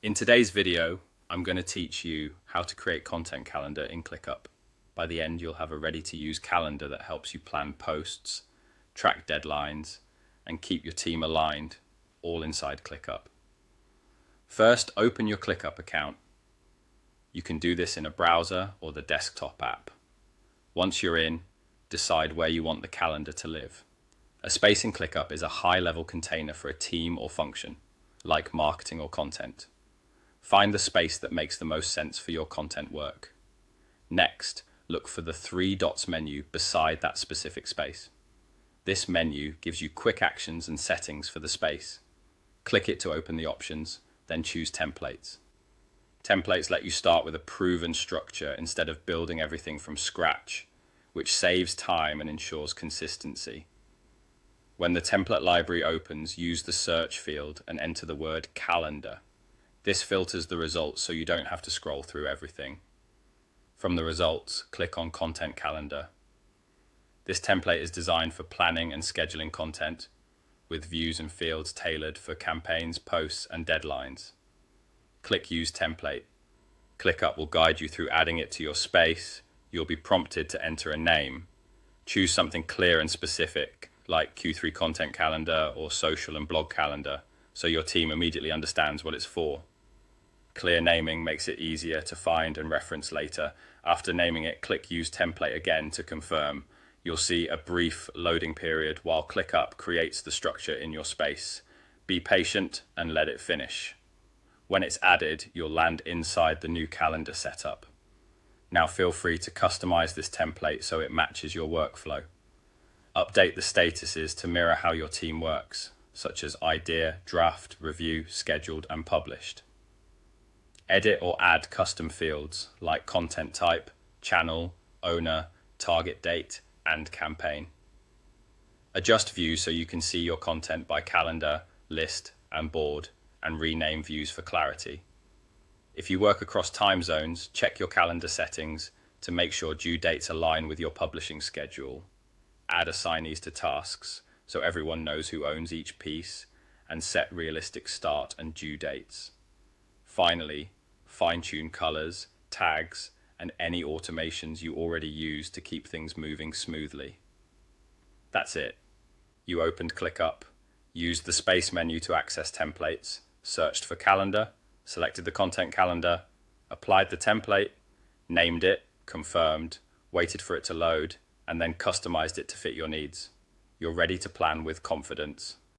In today's video, I'm going to teach you how to create content calendar in ClickUp. By the end, you'll have a ready-to-use calendar that helps you plan posts, track deadlines, and keep your team aligned, all inside ClickUp. First, open your ClickUp account. You can do this in a browser or the desktop app. Once you're in, decide where you want the calendar to live. A space in ClickUp is a high-level container for a team or function, like marketing or content. Find the space that makes the most sense for your content work. Next, look for the three dots menu beside that specific space. This menu gives you quick actions and settings for the space. Click it to open the options, then choose Templates. Templates let you start with a proven structure instead of building everything from scratch, which saves time and ensures consistency. When the template library opens, use the search field and enter the word calendar. This filters the results so you don't have to scroll through everything. From the results, click on Content Calendar. This template is designed for planning and scheduling content, with views and fields tailored for campaigns, posts, and deadlines. Click Use Template. ClickUp will guide you through adding it to your space. You'll be prompted to enter a name. Choose something clear and specific, like Q3 Content Calendar or Social and Blog Calendar, so your team immediately understands what it's for. Clear naming makes it easier to find and reference later. After naming it, click Use Template again to confirm. You'll see a brief loading period while ClickUp creates the structure in your space. Be patient and let it finish. When it's added, you'll land inside the new calendar setup. Now feel free to customize this template so it matches your workflow. Update the statuses to mirror how your team works, such as idea, draft, review, scheduled, and published. Edit or add custom fields like content type, channel, owner, target date, and campaign. Adjust views so you can see your content by calendar, list, and board, and rename views for clarity. If you work across time zones, check your calendar settings to make sure due dates align with your publishing schedule. Add assignees to tasks so everyone knows who owns each piece, and set realistic start and due dates. Finally, fine-tune colors, tags, and any automations you already use to keep things moving smoothly. That's it. You opened ClickUp, used the space menu to access templates, searched for calendar, selected the content calendar, applied the template, named it, confirmed, waited for it to load, and then customized it to fit your needs. You're ready to plan with confidence.